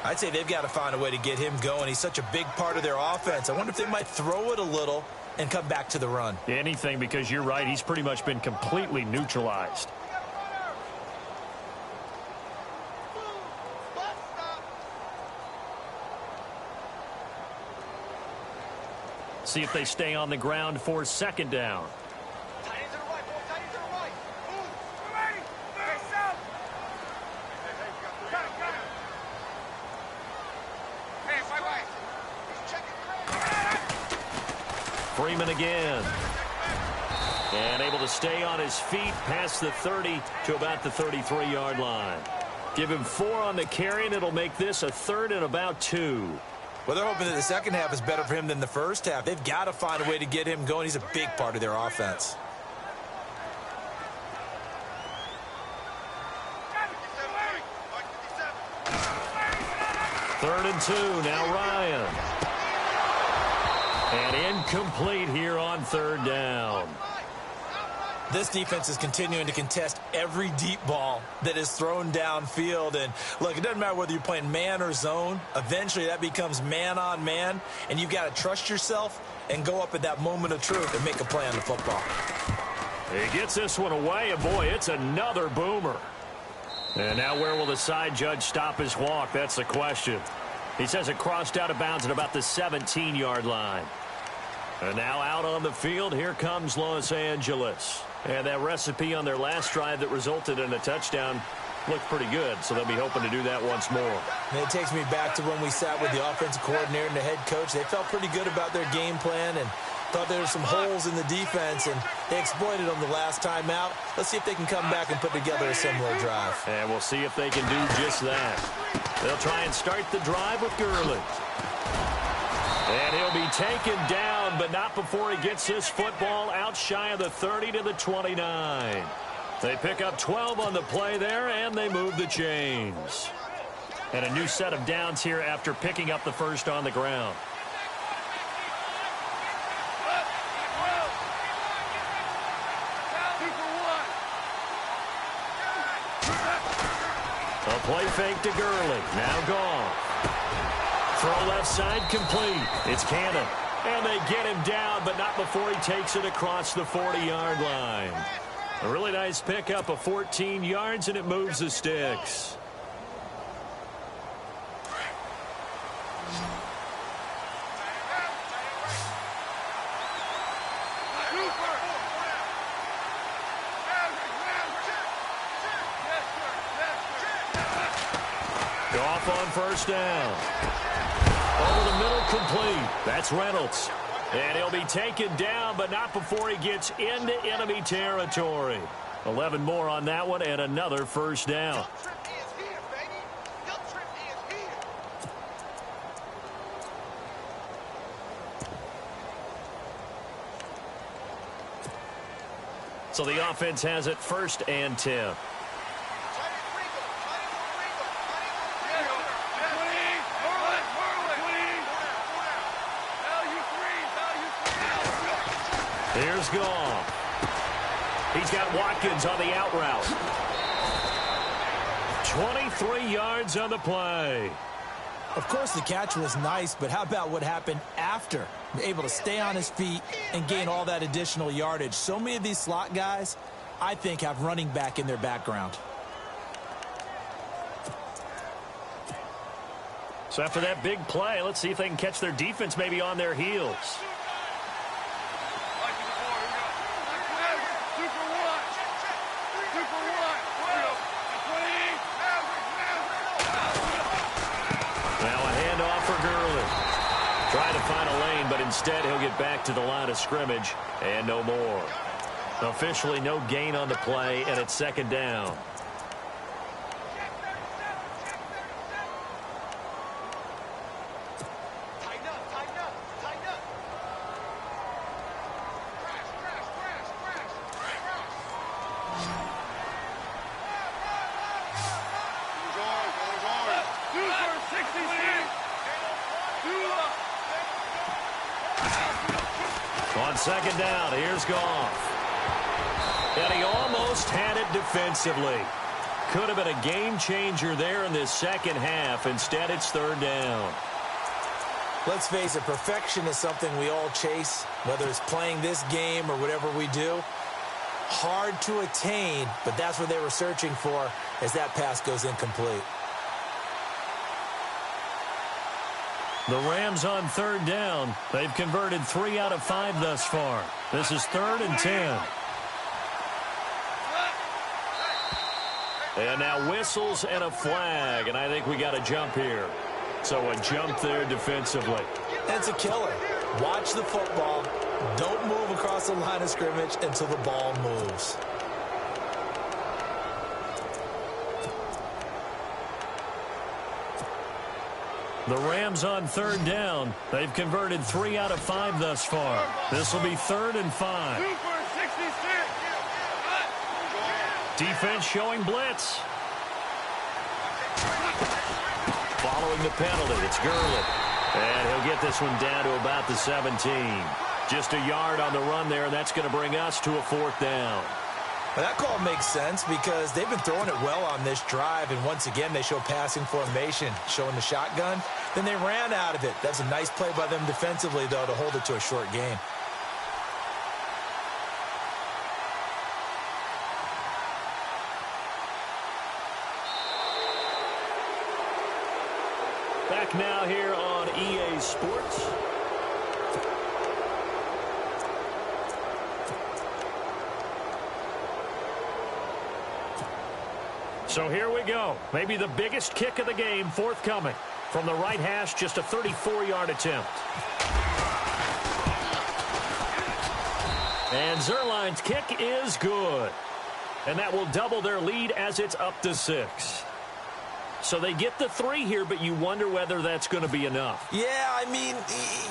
I'd say they've got to find a way to get him going. He's such a big part of their offense. I wonder if they might throw it a little and come back to the run. Anything, because you're right. He's pretty much been completely neutralized. See if they stay on the ground for second down. Freeman again. And able to stay on his feet past the 30 to about the 33-yard line. Give him 4 on the carry, and it'll make this a 3rd and about 2. Well, they're hoping that the second half is better for him than the first half. They've got to find a way to get him going. He's a big part of their offense. Third and 2. Now Ryan. And incomplete here on 3rd down. This defense is continuing to contest every deep ball that is thrown downfield. And, look, it doesn't matter whether you're playing man or zone. Eventually, that becomes man on man. And you've got to trust yourself and go up at that moment of truth and make a play on the football. He gets this one away, and, boy, it's another boomer. And now where will the side judge stop his walk? That's the question. He says it crossed out of bounds at about the 17-yard line. And now out on the field, here comes Los Angeles. And that recipe on their last drive that resulted in a touchdown looked pretty good, so they'll be hoping to do that once more. And it takes me back to when we sat with the offensive coordinator and the head coach. They felt pretty good about their game plan and thought there were some holes in the defense, and they exploited them the last time out. Let's see if they can come back and put together a similar drive. And we'll see if they can do just that. They'll try and start the drive with Gurley. And he'll be taken down, but not before he gets this football out shy of the 30 to the 29. They pick up 12 on the play there, and they move the chains. And a new set of downs here after picking up the first on the ground. A play fake to Gurley. Now gone. Throw left side complete. It's Cannon. And they get him down, but not before he takes it across the 40-yard line. A really nice pickup of 14 yards, and it moves the sticks. Goff on first down. Over the middle, complete. That's Reynolds. And he'll be taken down, but not before he gets into enemy territory. 11 more on that one, and another first down. So the offense has it 1st and 10. Here's Goff. He's got Watkins on the out route. 23 yards on the play. Of course, the catch was nice, but how about what happened after? Able to stay on his feet and gain all that additional yardage. So many of these slot guys, I think, have running back in their background. So after that big play, let's see if they can catch their defense maybe on their heels. Instead, he'll get back to the line of scrimmage, and no more. Officially, no gain on the play, and it's 2nd down. On second down, here's Goff. And he almost had it defensively. Could have been a game changer there in this second half. Instead, it's third down. Let's face it, perfection is something we all chase, whether it's playing this game or whatever we do. Hard to attain, but that's what they were searching for as that pass goes incomplete. The Rams on third down. They've converted 3 out of 5 thus far. This is 3rd and 10. And now whistles and a flag, and I think we got a jump here. So a jump there defensively. That's a killer. Watch the football. Don't move across the line of scrimmage until the ball moves. The Rams on third down. They've converted 3 out of 5 thus far. This will be 3rd and 5. Defense showing blitz. Following the penalty, it's Gurley. And he'll get this one down to about the 17. Just a yard on the run there, and that's going to bring us to a 4th down. Well, that call makes sense because they've been throwing it well on this drive, and once again they show passing formation, showing the shotgun. Then they ran out of it. That's a nice play by them defensively, though, to hold it to a short game. Back now here on EA Sports. So here we go. Maybe the biggest kick of the game forthcoming. From the right hash, just a 34-yard attempt. And Zerline's kick is good. And that will double their lead as it's up to 6. So they get the 3 here, but you wonder whether that's going to be enough. Yeah, I mean,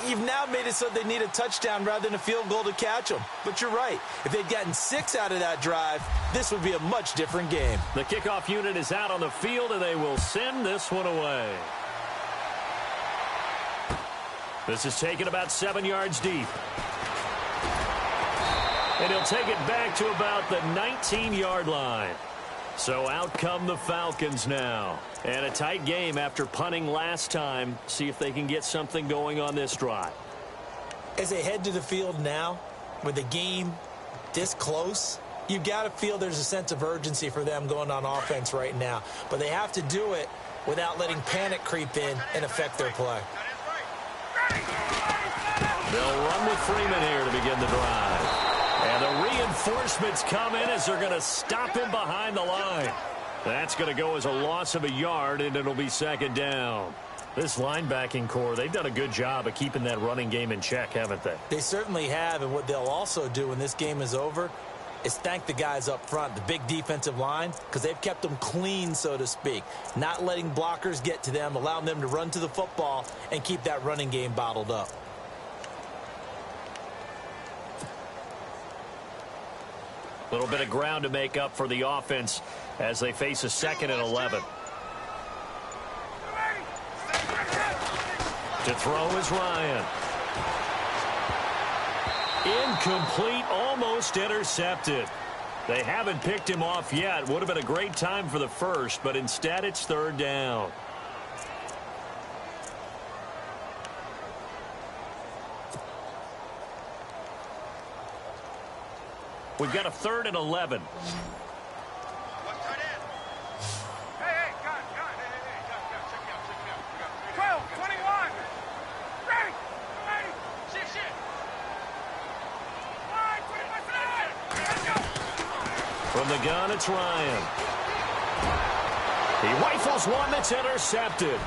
you've now made it so they need a touchdown rather than a field goal to catch them. But you're right. If they'd gotten 6 out of that drive, this would be a much different game. The kickoff unit is out on the field, and they will send this one away. This is taken about 7 yards deep. And he'll take it back to about the 19-yard line. So out come the Falcons now. And a tight game after punting last time. See if they can get something going on this drive. As they head to the field now, with the game this close, you've got to feel there's a sense of urgency for them going on offense right now. But they have to do it without letting panic creep in and affect their play. They'll run with Freeman here to begin the drive. And the reinforcements come in as they're going to stop him behind the line. That's going to go as a loss of a yard, and it'll be 2nd down. This linebacking core, they've done a good job of keeping that running game in check, haven't they? They certainly have, and what they'll also do when this game is over is thank the guys up front, the big defensive line, because they've kept them clean, so to speak. Not letting blockers get to them, allowing them to run to the football and keep that running game bottled up. A little bit of ground to make up for the offense as they face a 2nd and 11. To throw is Ryan. Incomplete, almost intercepted. They haven't picked him off yet. Would have been a great time for the first, but instead it's 3rd down. We've got a 3rd and 11. 12, 21. Ready. From the gun, it's Ryan. He rifles one that's intercepted.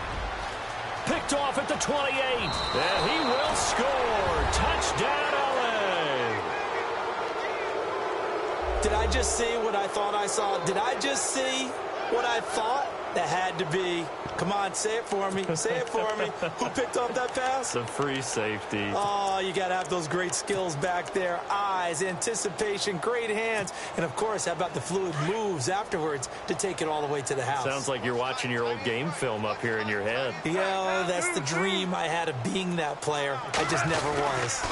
Picked off at the 28. And he will score. Touchdown, LA. Did I just see what I thought I saw? Did I just see what I thought? That had to be. Come on, say it for me. Say it for me. Who picked up that pass? The free safety. Oh, you got to have those great skills back there. Eyes, anticipation, great hands. And, of course, how about the fluid moves afterwards to take it all the way to the house? Sounds like you're watching your old game film up here in your head. Yeah, that's the dream I had of being that player. I just never was.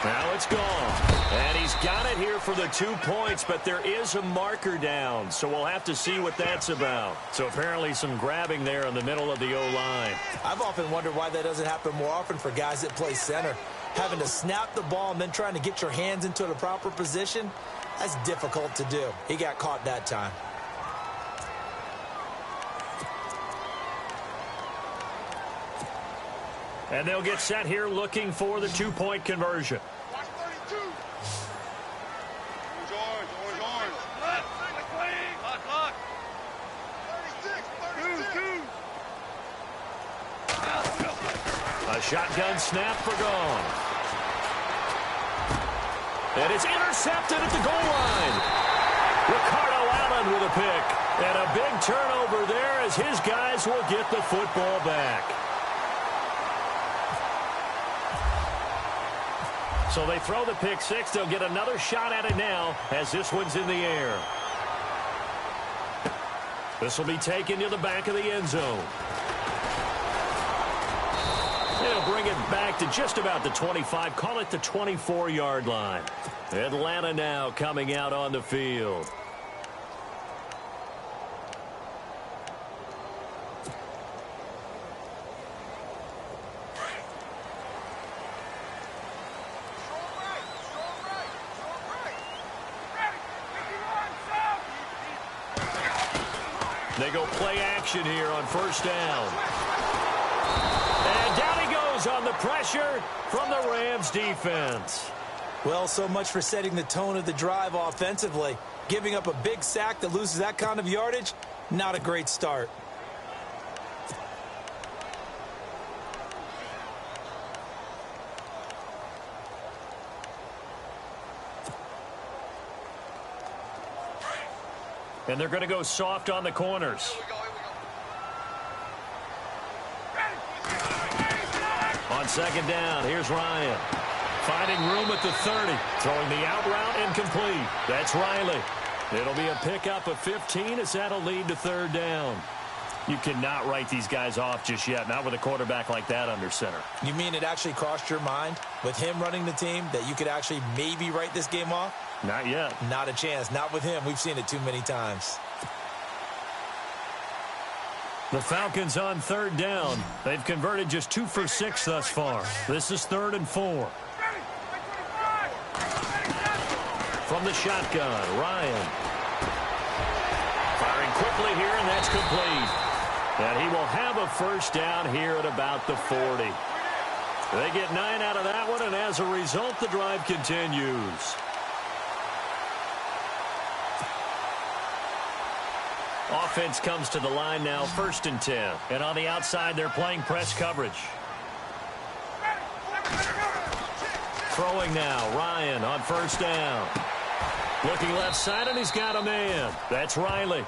Now it's gone. And he's got it here for the 2 points, but there is a marker down, so we'll have to see what that's about. So apparently some grabbing there in the middle of the O-line. I've often wondered why that doesn't happen more often for guys that play center. Having to snap the ball and then trying to get your hands into the proper position, that's difficult to do. He got caught that time. And they'll get set here looking for the 2-point conversion. Watch 32. Orange. Lock. 36. A shotgun snap for gone. And it's intercepted at the goal line. Ricardo Allen with a pick. And a big turnover there as his guys will get the football back. So they throw the pick six. They'll get another shot at it now as this one's in the air. This will be taken to the back of the end zone. They'll bring it back to just about the 25. Call it the 24-yard line. Atlanta now coming out on the field. They go play action here on first down. And down he goes on the pressure from the Rams defense. Well, so much for setting the tone of the drive offensively. Giving up a big sack that loses that kind of yardage, not a great start. And they're going to go soft on the corners. On second down, here's Ryan. Finding room at the 30. Throwing the out route incomplete. That's Riley. It'll be a pickup of 15 as that'll lead to third down. You cannot write these guys off just yet, not with a quarterback like that under center. You mean it actually crossed your mind with him running the team that you could actually maybe write this game off? Not yet. Not a chance. Not with him. We've seen it too many times. The Falcons on third down. They've converted just 2 for 6 thus far. This is 3rd and 4. From the shotgun, Ryan. Firing quickly here, and that's complete. And he will have a first down here at about the 40. They get 9 out of that one, and as a result, the drive continues. Offense comes to the line now, 1st and 10. And on the outside, they're playing press coverage. Throwing now, Ryan on first down. Looking left side, and he's got a man. That's Riley.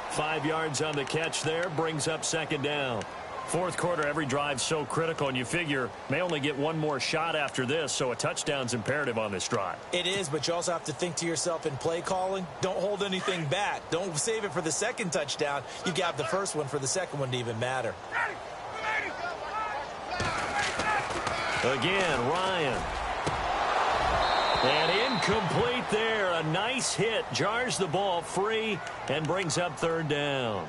5 yards on the catch there, brings up second down. Fourth quarter, every drive's so critical, and you figure may only get one more shot after this, so a touchdown's imperative on this drive. It is, but you also have to think to yourself in play calling, don't hold anything back. Don't save it for the second touchdown. You got the first one for the second one to even matter. Again, Ryan. And incomplete there. A nice hit. Jars the ball free and brings up third down.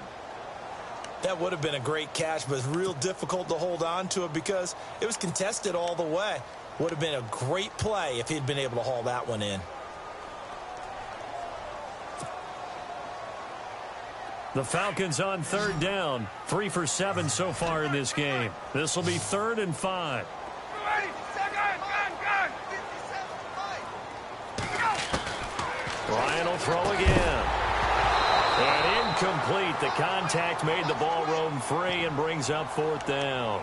That would have been a great catch, but it's real difficult to hold on to it because it was contested all the way. Would have been a great play if he'd been able to haul that one in. The Falcons on third down. 3 for 7 so far in this game. This will be 3rd and 5. Ryan will throw again. And incomplete. The contact made the ball roam free and brings up 4th down.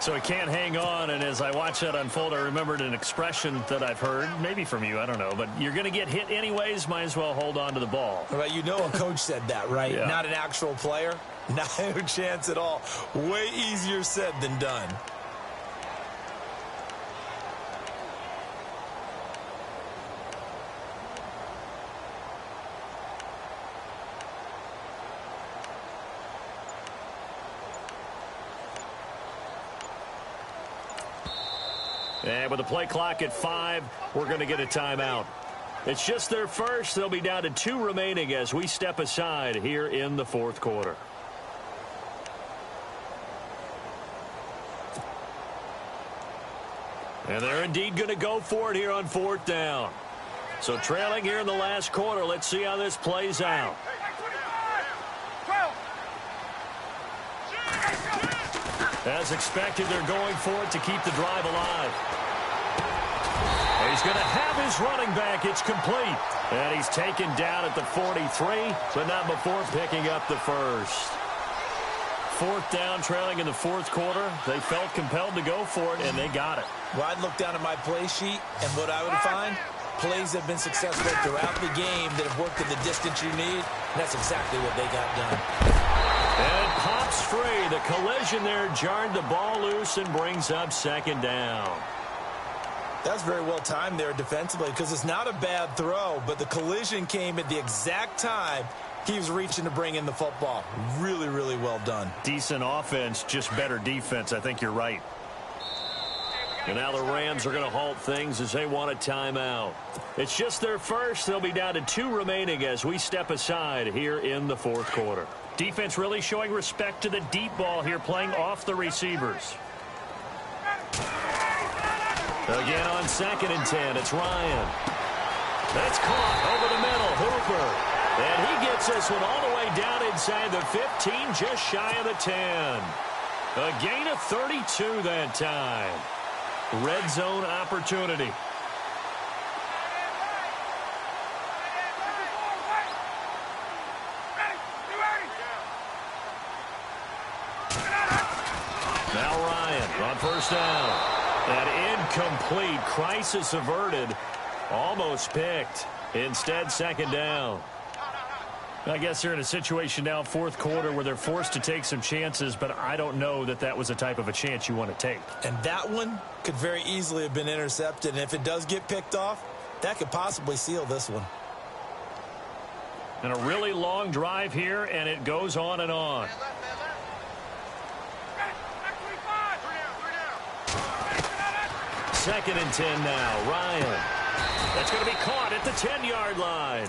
So he can't hang on, and as I watch that unfold, I remembered an expression that I've heard, maybe from you, I don't know, but you're going to get hit anyways, might as well hold on to the ball. Well, you know a coach said that, right? Yeah. Not an actual player. No chance at all. Way easier said than done. And with the play clock at 5, we're going to get a timeout. It's just their first. They'll be down to 2 remaining as we step aside here in the fourth quarter. And they're indeed going to go for it here on 4th down. So trailing here in the last quarter. Let's see how this plays out. As expected, they're going for it to keep the drive alive. And he's going to have his running back. It's complete. And he's taken down at the 43, but not before picking up the first. 4th down, trailing in the fourth quarter. They felt compelled to go for it, and they got it. Well, I'd look down at my play sheet, and what I would find, plays have been successful throughout the game that have worked at the distance you need, and that's exactly what they got done. And it pops free. The collision there jarred the ball loose and brings up 2nd down. That's very well timed there defensively because it's not a bad throw, but the collision came at the exact time he was reaching to bring in the football. Really, really well done. Decent offense, just better defense. I think you're right. And now the Rams are going to halt things as they want a timeout. It's just their first. They'll be down to 2 remaining as we step aside here in the fourth quarter. Defense really showing respect to the deep ball here, playing off the receivers. Again on 2nd and 10, it's Ryan. That's caught over the middle, Hooper. And he gets this one all the way down inside the 15, just shy of the 10. A gain of 32 that time. Red zone opportunity. Now Ryan on 1st down. And incomplete. Crisis averted. Almost picked. Instead, 2nd down. I guess they're in a situation now, fourth quarter, where they're forced to take some chances, but I don't know that that was the type of a chance you want to take. And that one could very easily have been intercepted. And if it does get picked off, that could possibly seal this one. And a really long drive here, and it goes on and on. Second and 10 now. Ryan. That's going to be caught at the 10-yard line.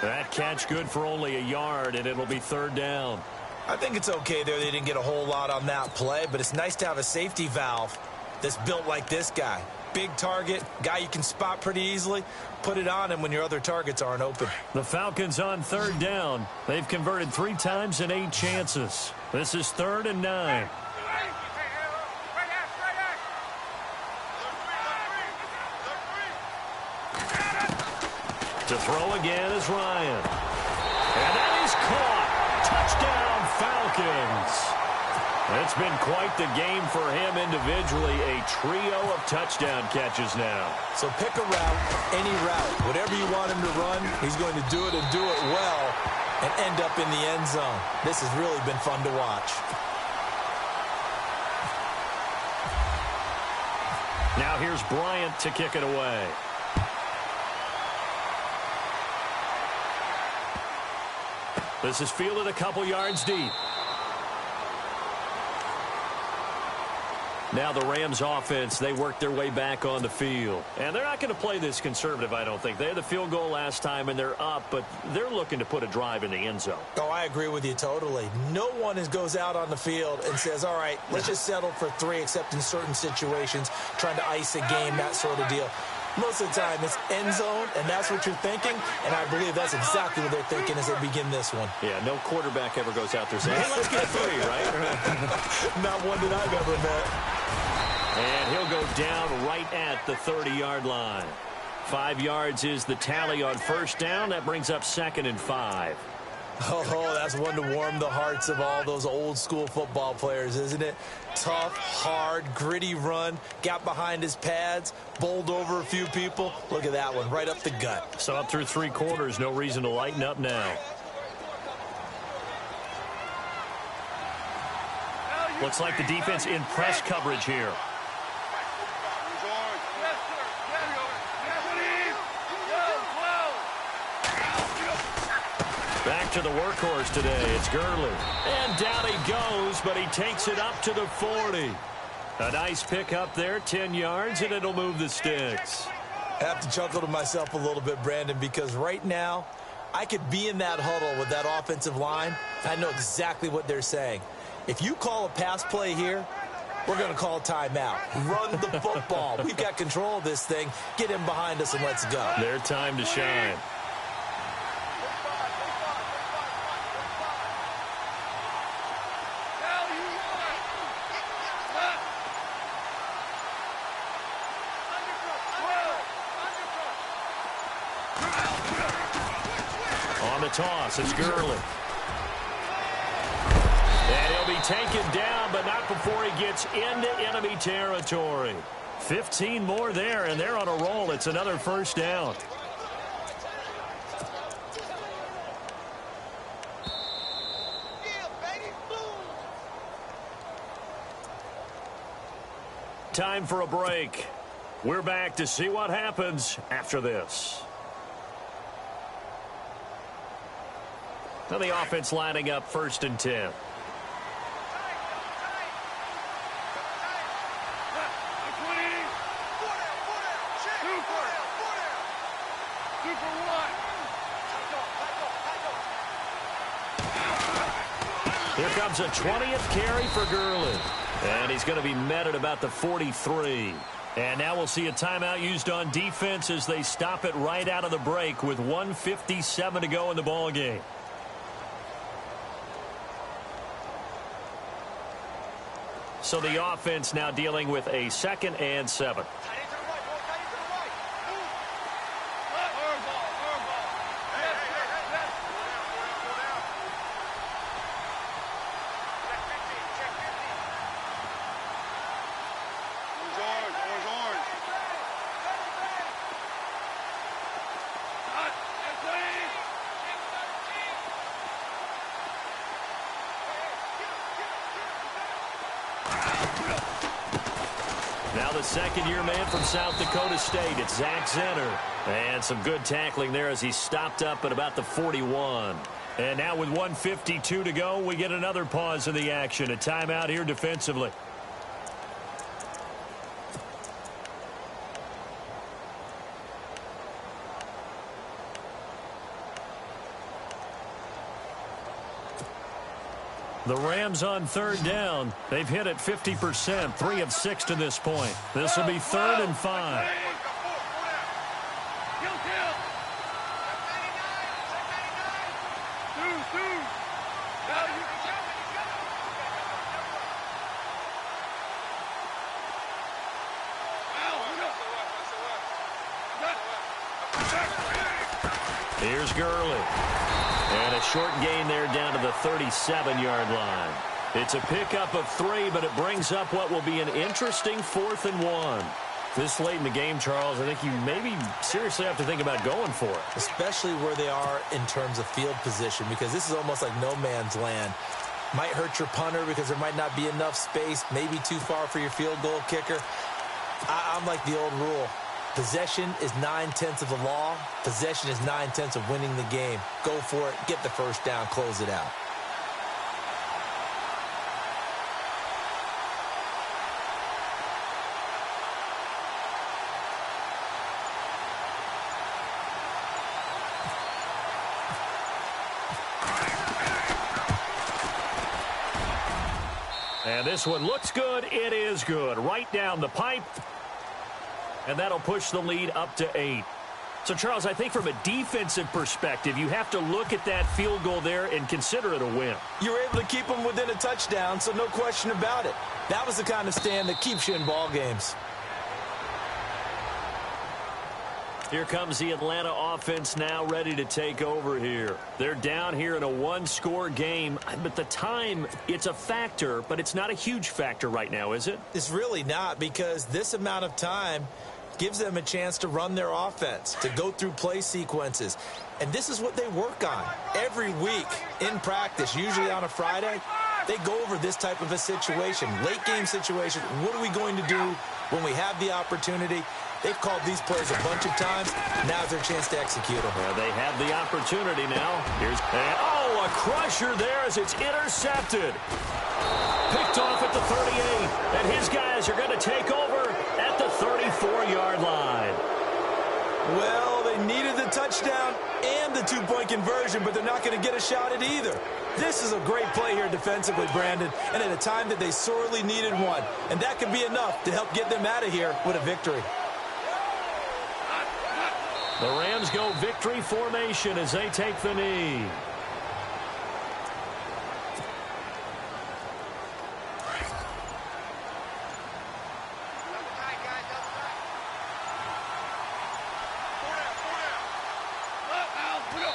That catch good for only a yard, and it'll be 3rd down. I think it's okay there. They didn't get a whole lot on that play, but it's nice to have a safety valve that's built like this guy. Big target, guy you can spot pretty easily. Put it on him when your other targets aren't open. The Falcons on 3rd down. They've converted 3 times in 8 chances. This is 3rd and 9. To throw again is Ryan. And that is caught. Touchdown, Falcons. It's been quite the game for him individually. A trio of touchdown catches now. So pick a route, any route. Whatever you want him to run, he's going to do it and do it well and end up in the end zone. This has really been fun to watch. Now here's Bryant to kick it away. This is fielded a couple yards deep. Now the Rams offense, they work their way back on the field. And they're not going to play this conservative, I don't think. They had the field goal last time, and they're up, but they're looking to put a drive in the end zone. Oh, I agree with you totally. No one goes out on the field and says, all right, let's just settle for 3, except in certain situations, trying to ice a game, that sort of deal. Most of the time, it's end zone, and that's what you're thinking, and I believe that's exactly what they're thinking as they begin this one. Yeah, no quarterback ever goes out there saying, hey, let's get 3, right? Not one that I've ever met. And he'll go down right at the 30-yard line. 5 yards is the tally on 1st down. That brings up 2nd and 5. Oh, that's one to warm the hearts of all those old school football players, isn't it? Tough, hard, gritty run, got behind his pads, bowled over a few people. Look at that one, right up the gut. So up through 3 quarters, no reason to lighten up now. Looks like the defense in press coverage here. Back to the workhorse today. It's Gurley. And down he goes, but he takes it up to the 40. A nice pick up there, 10 yards, and it'll move the sticks. I have to chuckle to myself a little bit, Brandon, because right now I could be in that huddle with that offensive line. I know exactly what they're saying. If you call a pass play here, we're going to call a timeout. Run the football. We've got control of this thing. Get him behind us and let's go. Their time to shine. On the toss, it's Gurley. And he'll be taken down, but not before he gets into enemy territory. 15 more there, and they're on a roll. It's another first down. Time for a break. We're back to see what happens after this. Now the offense lining up 1st and 10. Here comes a 20th carry for Gurley. And he's going to be met at about the 43. And now we'll see a timeout used on defense as they stop it right out of the break with 1:57 to go in the ballgame. So the offense now dealing with a 2nd and 7. Now the 2nd-year man from South Dakota State, it's Zach Zenner. And some good tackling there as he stopped up at about the 41. And now with 1:52 to go, we get another pause in the action. A timeout here defensively. The Rams on 3rd down. They've hit it 50%, 3 of 6 to this point. This will be 3rd and 5. Here's Gurley. And a short gain there down to the 37-yard line. It's a pickup of 3, but it brings up what will be an interesting 4th and 1. This late in the game, Charles, I think you maybe seriously have to think about going for it. Especially where they are in terms of field position, because this is almost like no man's land. Might hurt your punter because there might not be enough space, maybe too far for your field goal kicker. I'm like the old rule. Possession is 9/10 of the law. Possession is 9/10 of winning the game. Go for it. Get the first down. Close it out. And this one looks good. It is good. Right down the pipe. And that'll push the lead up to 8. So, Charles, I think from a defensive perspective, you have to look at that field goal there and consider it a win. You were able to keep them within a touchdown, so no question about it. That was the kind of stand that keeps you in ball games. Here comes the Atlanta offense now ready to take over here. They're down here in a one-score game, but the time, it's a factor, but it's not a huge factor right now, is it? It's really not, because this amount of time gives them a chance to run their offense, to go through play sequences. And this is what they work on every week in practice, usually on a Friday. They go over this type of a situation, late-game situation. What are we going to do when we have the opportunity? They've called these plays a bunch of times. Now's their chance to execute them. Well, they have the opportunity now. A crusher there as it's intercepted. Picked off at the 38. And his guys are going to take over at the 34-yard line. Well, they needed the touchdown and the two-point conversion, but they're not going to get a shot at either. This is a great play here defensively, Brandon, and at a time that they sorely needed one. And that could be enough to help get them out of here with a victory. The Rams go victory formation as they take the knee.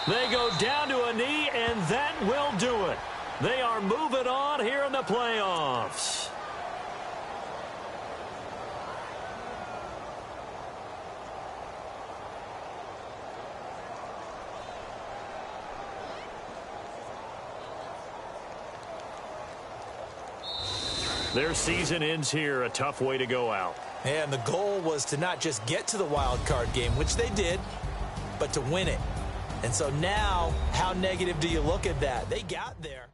They go down to a knee, and that will do it. They are moving on here in the playoffs. Their season ends here, a tough way to go out. And the goal was to not just get to the wild card game, which they did, but to win it. And so now, how negative do you look at that? They got there.